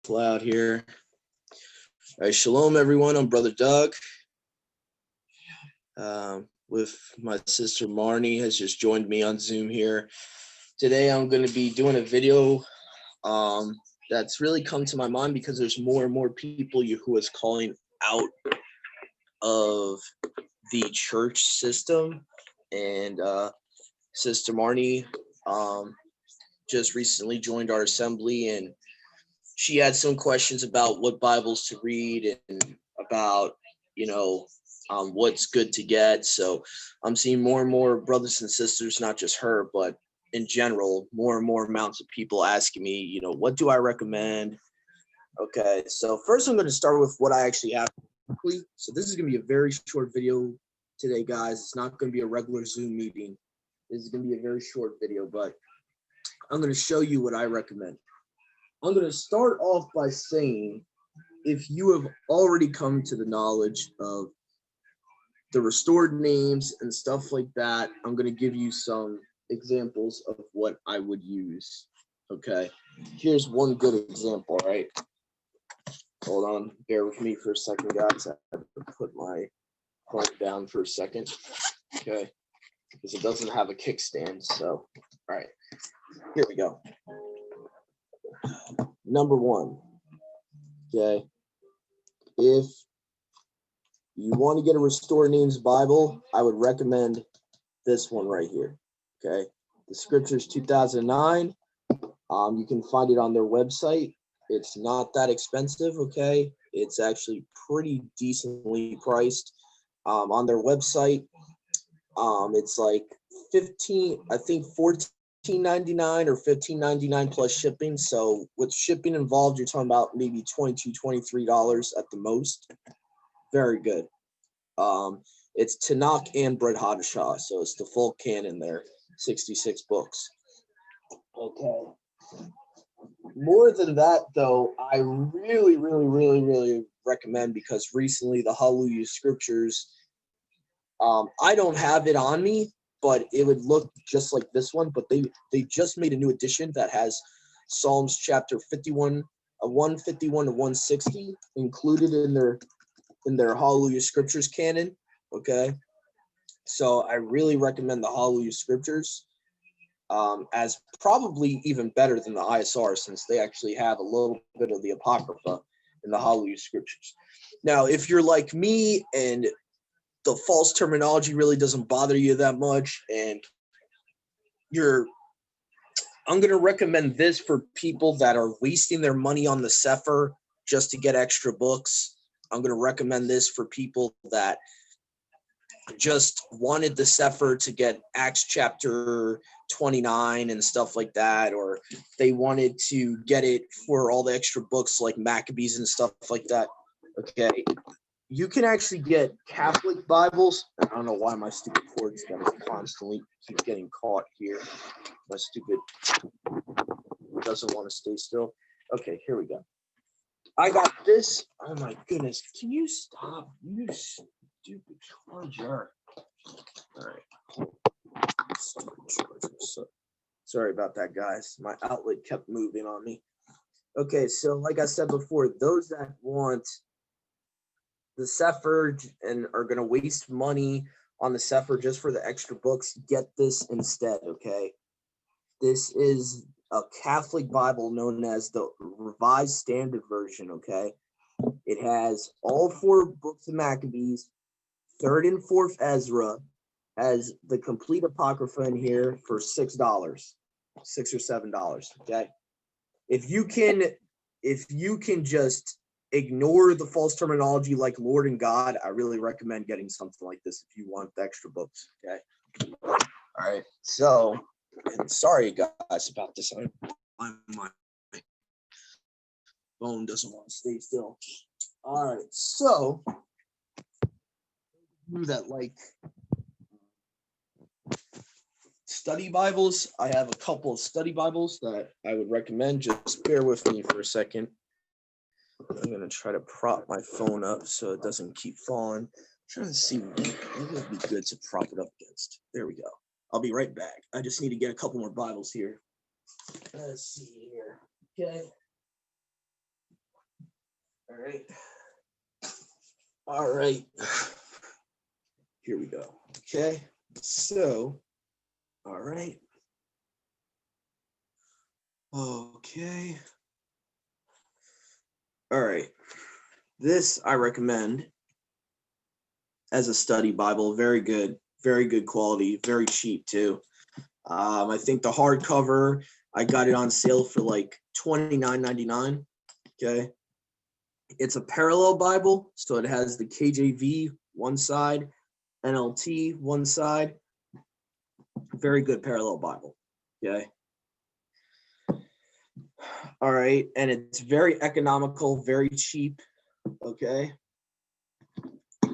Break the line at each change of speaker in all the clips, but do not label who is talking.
Loud here. All right, shalom, everyone. I'm Brother Doug. With my sister Marnie has just joined me on Zoom here. Today, I'm going to be doing a video that's really come to my mind because there's more and more people who is calling out of the church system, and Sister Marnie just recently joined our assembly, and she had some questions about what Bibles to read and about, what's good to get. So I'm seeing more and more brothers and sisters, not just her, but in general, more and more amounts of people asking me, what do I recommend? Okay, so first I'm going to start with what I actually have. So this is going to be a very short video today, guys. It's not going to be a regular Zoom meeting. This is going to be a very short video, but I'm going to show you what I recommend. I'm going to start off by saying, if you have already come to the knowledge of the restored names and stuff like that, I'm going to give you some examples of what I would use. Okay, here's one good example, right? Hold on, bear with me for a second, guys. I have to put my phone down for a second, okay, because it doesn't have a kickstand. So, all right, here we go. Number one, okay, if you want to get a Restored Names Bible, I would recommend this one right here, okay? The Scriptures 2009. You can find it on their website. It's not that expensive, okay? It's actually pretty decently priced on their website. It's like $14.99 or $15.99 plus shipping. So with shipping involved, you're talking about maybe $22, $23 at the most. Very good. It's Tanakh and Brit Hadashah, so it's the full canon there, 66 books. Okay. More than that, though, I really recommend, because recently the Hallelujah Scriptures, I don't have it on me, but it would look just like this one, but they just made a new edition that has Psalms chapter 51, 151 to 160 included in their Hallelujah Scriptures canon. Okay, so I really recommend the Hallelujah Scriptures, as probably even better than the ISR, since they actually have a little bit of the Apocrypha in the Hallelujah Scriptures. Now, if you're like me and the false terminology really doesn't bother you that much, and I'm going to recommend this for people that are wasting their money on the Sefer just to get extra books. I'm going to recommend this for people that just wanted the Sefer to get Acts chapter 29 and stuff like that, or they wanted to get it for all the extra books like Maccabees and stuff like that. Okay, you can actually get Catholic Bibles. I don't know why my stupid cord's gonna constantly keep getting caught here. My stupid doesn't want to stay still. Okay, here we go. I got this. Oh my goodness. Can you stop? You stupid charger. All right. Sorry about that, guys. My outlet kept moving on me. Okay, so like I said before, those that want the Sefer and are going to waste money on the Sefer just for the extra books, get this instead, okay? This is a Catholic Bible known as the Revised Standard Version, okay? It has all 4 books of Maccabees, 3rd and 4th Ezra, has the complete Apocrypha in here for $6, $6 or $7, okay? If you can just ignore the false terminology like Lord and God, I really recommend getting something like this if you want the extra books, okay? All right, so, and sorry guys about this. My phone doesn't want to stay still. All right, so that like study Bibles, I have a couple of study Bibles that I would recommend. Just bear with me for a second. I'm going to try to prop my phone up so it doesn't keep falling. I'm trying to see what would be good to prop it up against. There we go. I'll be right back. I just need to get a couple more Bibles here. Let's see here. Okay. All right. All right. Here we go. Okay. So, all right. Okay. All right. This I recommend as a study Bible. Very good quality, very cheap too. I think the hardcover, I got it on sale for like $29.99. Okay. It's a parallel Bible, so it has the KJV one side, NLT one side. Very good parallel Bible. Okay. All right. And it's very economical, very cheap. Okay.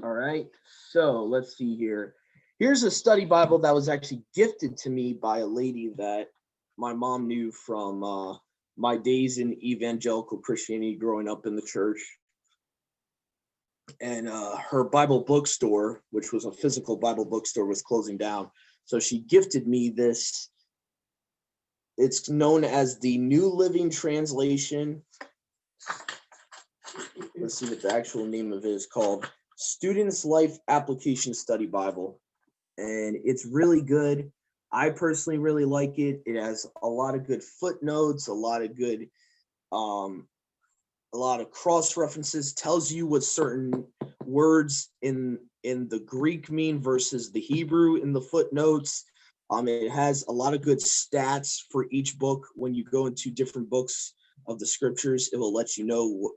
All right. So let's see here. Here's a study Bible that was actually gifted to me by a lady that my mom knew from my days in evangelical Christianity growing up in the church. And her Bible bookstore, which was a physical Bible bookstore, was closing down. So she gifted me this. It's known as the New Living Translation. Let's see what the actual name of it is called. Student's Life Application Study Bible. And it's really good. I personally really like it. It has a lot of good footnotes, a lot of good, a lot of cross references, tells you what certain words in the Greek mean versus the Hebrew in the footnotes. It has a lot of good stats for each book. When you go into different books of the scriptures, it will let you know.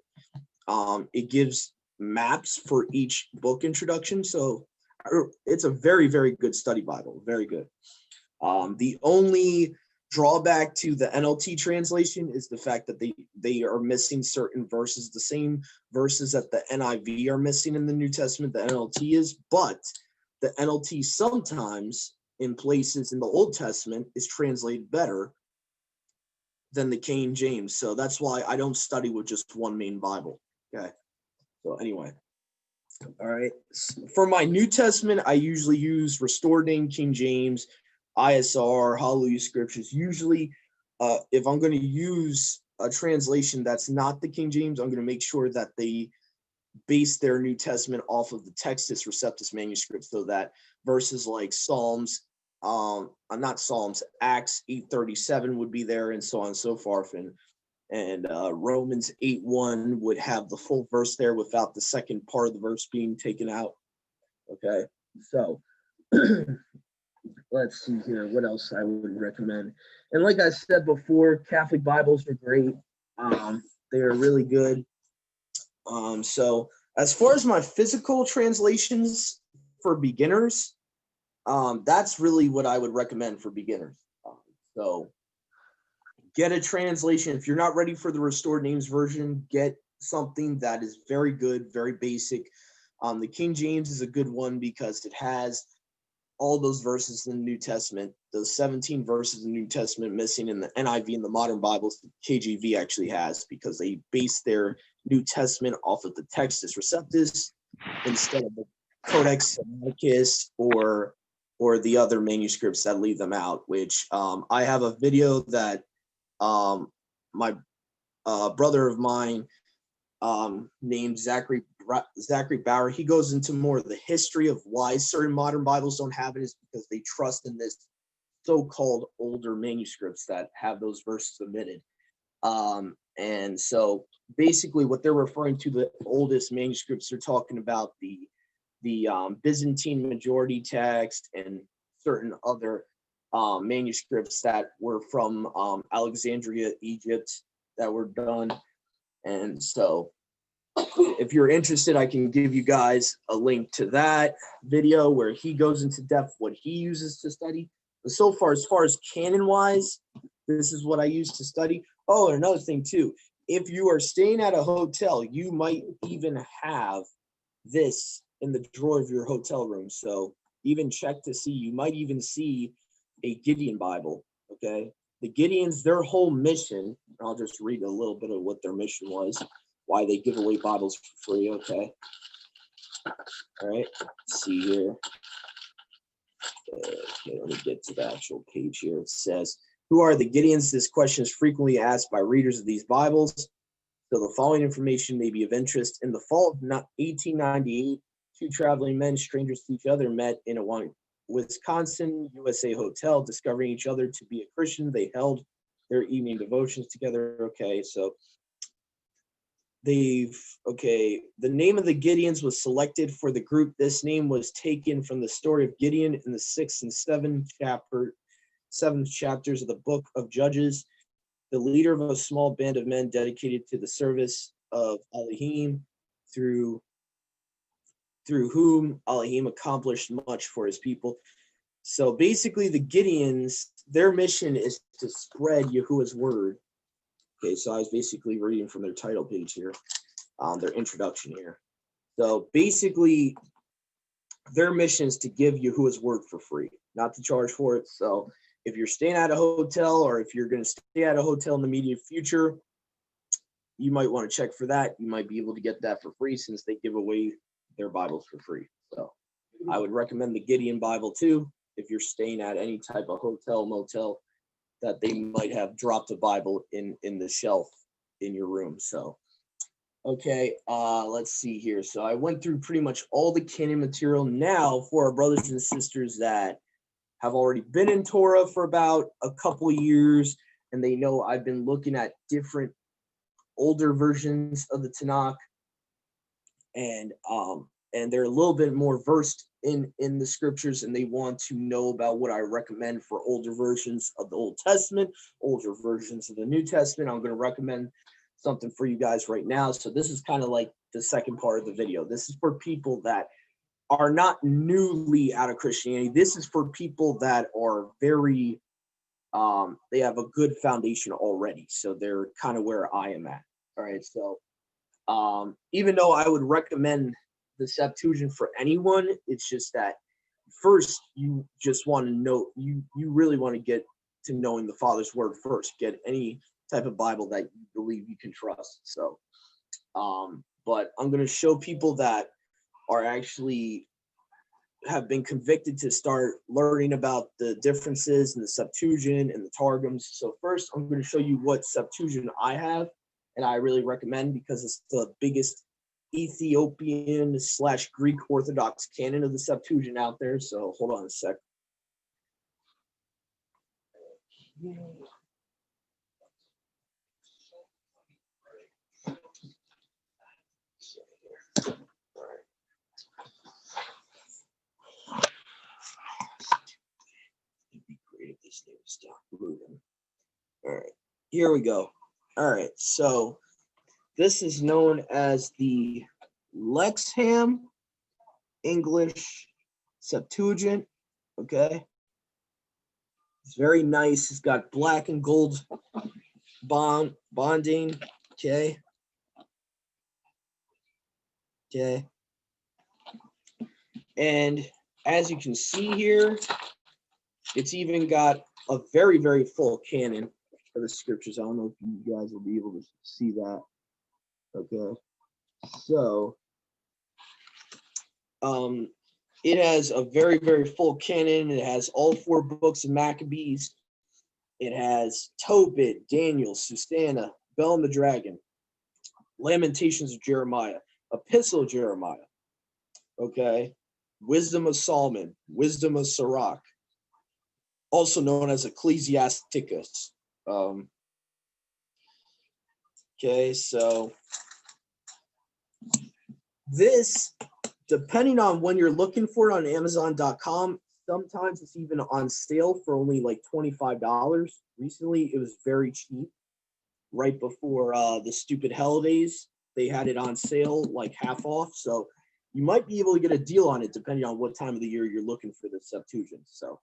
It gives maps for each book introduction. So it's a very, very good study Bible. Very good. The only drawback to the NLT translation is the fact that they are missing certain verses, the same verses that the NIV are missing in the New Testament, the NLT is, but the NLT sometimes in places in the Old Testament is translated better than the King James. So that's why I don't study with just one main Bible. Okay. So anyway. All right. For my New Testament, I usually use Restored Name King James, ISR, Hallelujah Scriptures. Usually, if I'm going to use a translation that's not the King James, I'm going to make sure that they base their New Testament off of the Textus Receptus manuscript, so that verses like Psalms, not Psalms, Acts 8:37 would be there, and so on and so forth, and Romans 8:1 would have the full verse there without the second part of the verse being taken out. Okay, so let's see here. What else I would recommend? And like I said before, Catholic Bibles are great. They are really good. So as far as my physical translations for beginners, that's really what I would recommend for beginners. So get a translation. If you're not ready for the Restored Names version, get something that is very good, very basic. The King James is a good one because it has all those verses in the New Testament, those 17 verses in the New Testament missing in the NIV and the modern Bibles, the KJV actually has, because they base their New Testament off of the Textus Receptus instead of the Codex Sinaiticus or the other manuscripts that leave them out, which I have a video that my brother of mine named Zachary Bauer, he goes into more of the history of why certain modern Bibles don't have it, is because they trust in this so-called older manuscripts that have those verses omitted. And so basically what they're referring to, the oldest manuscripts, they're talking about the Byzantine majority text and certain other manuscripts that were from Alexandria, Egypt, that were done. And so if you're interested, I can give you guys a link to that video where he goes into depth what he uses to study. But so far as canon wise, this is what I use to study. Oh, and another thing too, if you are staying at a hotel, you might even have this in the drawer of your hotel room. So even check to see, you might even see a Gideon Bible. Okay. The Gideons, their whole mission, I'll just read a little bit of what their mission was, why they give away Bibles for free. Okay. All right. Let's see here. Okay, let me get to the actual page here. It says, who are the Gideons? This question is frequently asked by readers of these Bibles. So the following information may be of interest. In the fall of 1898, two traveling men, strangers to each other, met in a Wisconsin, USA hotel. Discovering each other to be a Christian, they held their evening devotions together. Okay, so the name of the Gideons was selected for the group. This name was taken from the story of Gideon in the 6th and 7th chapters of the book of Judges, the leader of a small band of men dedicated to the service of Elohim, through whom Elohim accomplished much for his people. So basically the Gideons, their mission is to spread Yahuwah's word. Okay, so I was basically reading from their title page here, their introduction here. So basically, their mission is to give Yahuwah's word for free, not to charge for it. So if you're staying at a hotel, or if you're going to stay at a hotel in the immediate future, you might want to check for that. You might be able to get that for free since they give away their Bibles for free. So I would recommend the Gideon Bible too, if you're staying at any type of hotel, motel, that they might have dropped a Bible in the shelf in your room. So, okay, let's see here. So I went through pretty much all the canon material. Now for our brothers and sisters that have already been in Torah for about a couple of years, and they know I've been looking at different older versions of the Tanakh, and they're a little bit more versed in the scriptures, and they want to know about what I recommend for older versions of the Old Testament, older versions of the New Testament. I'm going to recommend something for you guys right now. So this is kind of like the second part of the video. This is for people that are not newly out of Christianity. This is for people that are very, they have a good foundation already. So they're kind of where I am at. All right. So even though I would recommend the Septuagint for anyone, it's just that first you just want to know, you really want to get to knowing the Father's word first. Get any type of Bible that you believe you can trust. So but I'm going to show people that are actually have been convicted to start learning about the differences in the Septuagint and the Targums. So first I'm going to show you what Septuagint I have, and I really recommend because it's the biggest Ethiopian/Greek Orthodox canon of the Septuagint out there. So hold on a sec. All right, here we go. All right, so this is known as the Lexham English Septuagint. Okay, it's very nice. It's got black and gold bonding. Okay. And as you can see here, it's even got a very, very full canon of the scriptures. I don't know if you guys will be able to see that. Okay. So it has a very, very full canon. It has all 4 books of Maccabees. It has Tobit, Daniel, Susanna, Bel and the Dragon, Lamentations of Jeremiah, Epistle of Jeremiah, okay, Wisdom of Solomon, Wisdom of Sirach, also known as Ecclesiasticus. Okay, so this, depending on when you're looking for it on Amazon.com, sometimes it's even on sale for only like $25. Recently, it was very cheap. Right before the stupid holidays, they had it on sale, like half off. So you might be able to get a deal on it depending on what time of the year you're looking for the Septuagint. So,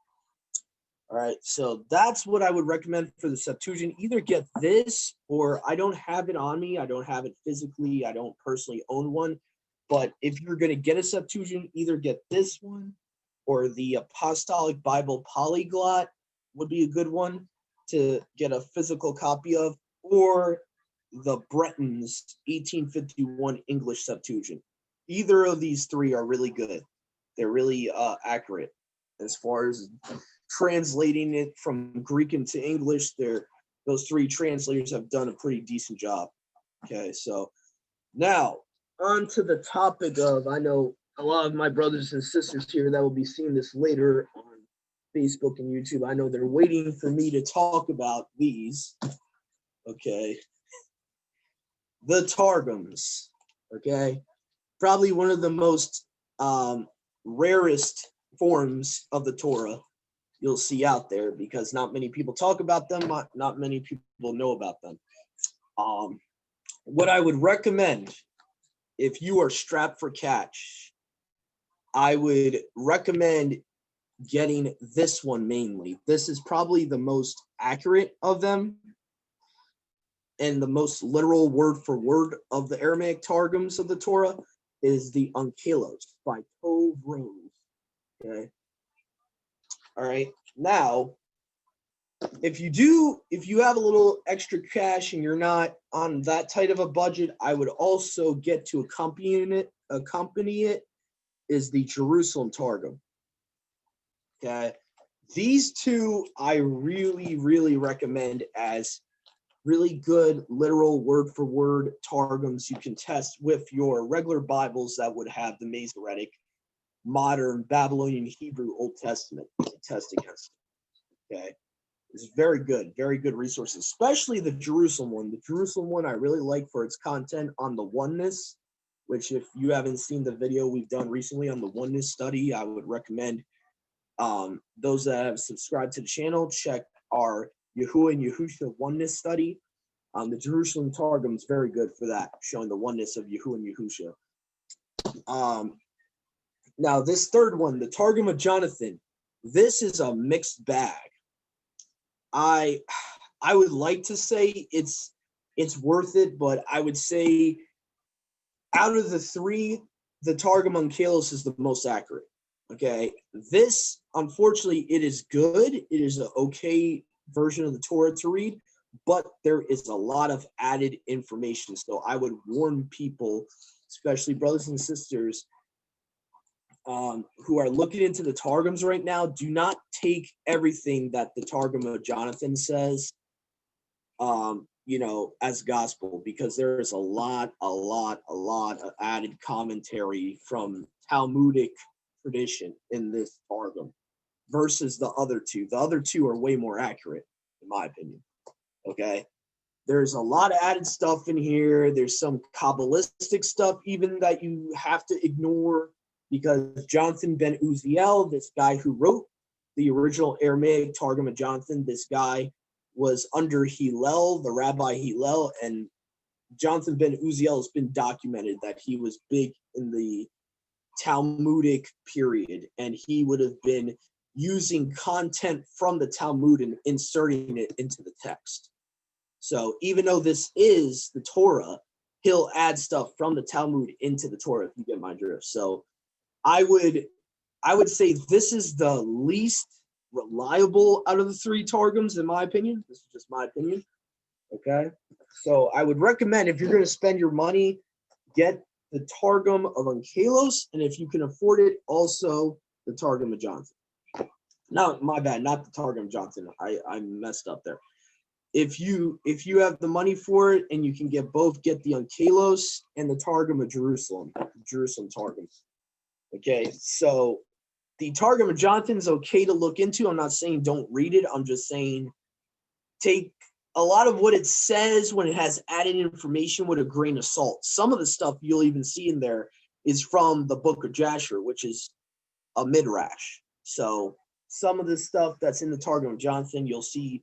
all right. So that's what I would recommend for the Septuagint. Either get this, or I don't have it on me. I don't have it physically. I don't personally own one. But if you're going to get a Septuagint, either get this one or the Apostolic Bible Polyglot would be a good one to get a physical copy of, or the Breton's 1851 English Septuagint. Either of these 3 are really good. They're really accurate as far as translating it from Greek into English. Those 3 translators have done a pretty decent job. Okay, so now on to the topic of, I know a lot of my brothers and sisters here that will be seeing this later on Facebook and YouTube. I know they're waiting for me to talk about these. Okay. The Targums. Okay. Probably one of the most rarest forms of the Torah you'll see out there, because not many people talk about them, not many people know about them. What I would recommend, if you are strapped for cash, I would recommend getting this one mainly. This is probably the most accurate of them and the most literal word for word of the Aramaic Targums of the Torah is the Onkelos by Tove Rose. Okay. All right. Now, if you have a little extra cash and you're not on that tight of a budget, I would also get to accompany it is the Jerusalem Targum. Okay. These two I really, really recommend as really good literal word for word Targums you can test with your regular Bibles that would have the Masoretic, modern Babylonian Hebrew Old Testament to test against. Okay. It's very good resources, especially the Jerusalem one. The Jerusalem one I really like for its content on the oneness, which if you haven't seen the video we've done recently on the oneness study, I would recommend those that have subscribed to the channel, check our Yahuwah and Yahusha oneness study. The Jerusalem Targum is very good for that, showing the oneness of Yahuwah and Yahusha. Now, this third one, the Targum of Jonathan, this is a mixed bag. I would like to say it's worth it, but I would say out of the three, the Targum on Kalos is the most accurate. Okay, this, unfortunately, it is good. It is an okay version of the Torah to read, but there is a lot of added information. So I would warn people, especially brothers and sisters, who are looking into the Targums right now, do not take everything that the Targum of Jonathan says, as gospel, because there is a lot of added commentary from Talmudic tradition in this Targum versus the other two. The other two are way more accurate, in my opinion. Okay. There's a lot of added stuff in here. There's some Kabbalistic stuff even that you have to ignore, because Jonathan ben Uziel, this guy who wrote the original Aramaic Targum of Jonathan, this guy was under Hillel, the Rabbi Hillel, and Jonathan ben Uziel has been documented that he was big in the Talmudic period, and he would have been using content from the Talmud and inserting it into the text. So even though this is the Torah, he'll add stuff from the Talmud into the Torah, if you get my drift. So I would say this is the least reliable out of the three Targums, in my opinion. This is just my opinion. Okay. So I would recommend, if you're going to spend your money, get the Targum of Onkelos, and if you can afford it, also the Targum of Jonathan. No, my bad, not the Targum of Jonathan. I messed up there. If you have the money for it and you can get both, get the Onkelos and the Targum of Jerusalem Targum. Okay, so the Targum of Jonathan is okay to look into. I'm not saying don't read it. I'm just saying take a lot of what it says when it has added information with a grain of salt. Some of the stuff you'll even see in there is from the book of Jasher, which is a midrash. So some of the stuff that's in the Targum of Jonathan, you'll see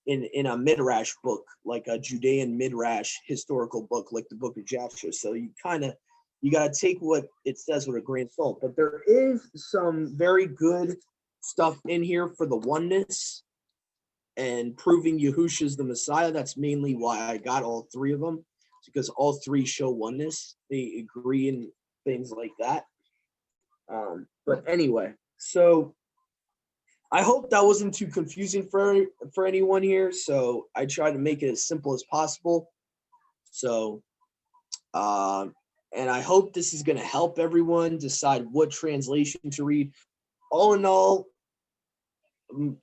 in a midrash book, like a Judean midrash historical book, like the book of Jasher. So you got to take what it says with a grain of salt. But there is some very good stuff in here for the oneness and proving Yahusha's the Messiah. That's mainly why I got all three of them, because all three show oneness. They agree in things like that. But anyway, so I hope that wasn't too confusing for anyone here. So I try to make it as simple as possible. So, and I hope this is going to help everyone decide what translation to read. All in all,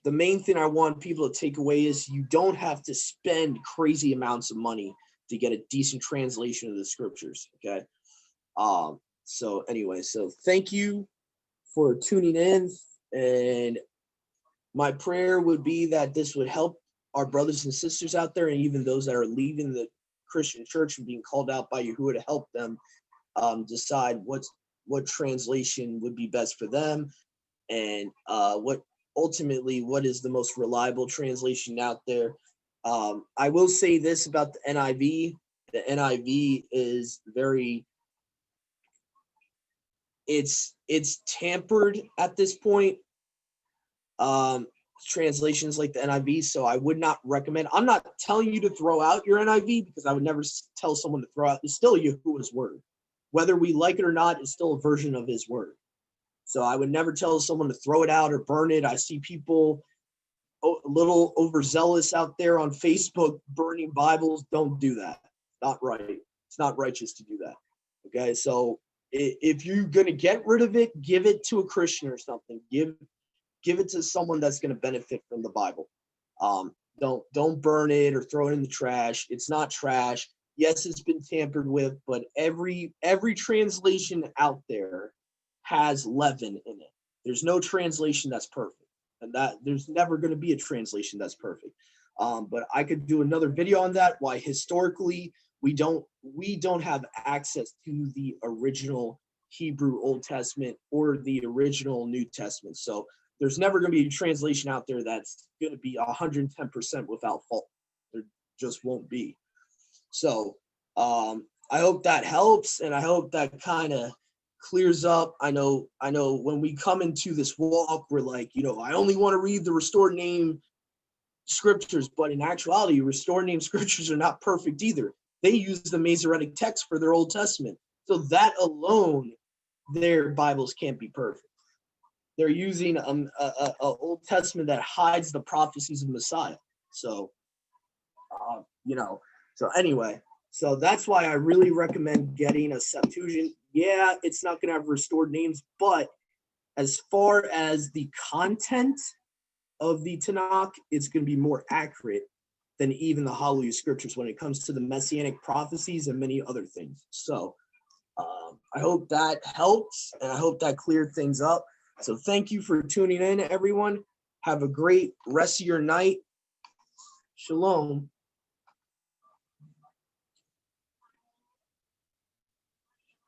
the main thing I want people to take away is you don't have to spend crazy amounts of money to get a decent translation of the scriptures. Okay. So anyway, so thank you for tuning in, and my prayer would be that this would help our brothers and sisters out there, and even those that are leaving the Christian church and being called out by Yahuwah, to help them decide what translation would be best for them, and what is the most reliable translation out there. I will say this about the NIV. The NIV is it's tampered at this point. Translations like the NIV, so I would not recommend. I'm not telling you to throw out your NIV, because I would never tell someone to throw out. It's still Yahuwah's word. Whether we like it or not, it's still a version of his word. So I would never tell someone to throw it out or burn it. I see people a little overzealous out there on Facebook burning Bibles. Don't do that. Not right. It's not righteous to do that. Okay, so if you're gonna get rid of it, give it to a Christian or something. Give it to someone that's gonna benefit from the Bible. Don't burn it or throw it in the trash. It's not trash. Yes, it's been tampered with, but every translation out there has leaven in it. There's no translation that's perfect, and that there's never going to be a translation that's perfect. But I could do another video on that. Why historically we don't have access to the original Hebrew Old Testament or the original New Testament. So there's never going to be a translation out there that's going to be 110% without fault. There just won't be. So I hope that helps, and I hope that kind of clears up. I know when we come into this walk, we're like, I only want to read the restored name scriptures, but in actuality, restored name scriptures are not perfect either. They use the Masoretic text for their Old Testament. So that alone, their Bibles can't be perfect. They're using a Old Testament that hides the prophecies of Messiah. So, so anyway, so that's why I really recommend getting a Septuagint. Yeah, it's not going to have restored names, but as far as the content of the Tanakh, it's going to be more accurate than even the Hallelujah scriptures when it comes to the messianic prophecies and many other things. So I hope that helps, and I hope that cleared things up. So thank you for tuning in, everyone. Have a great rest of your night. Shalom.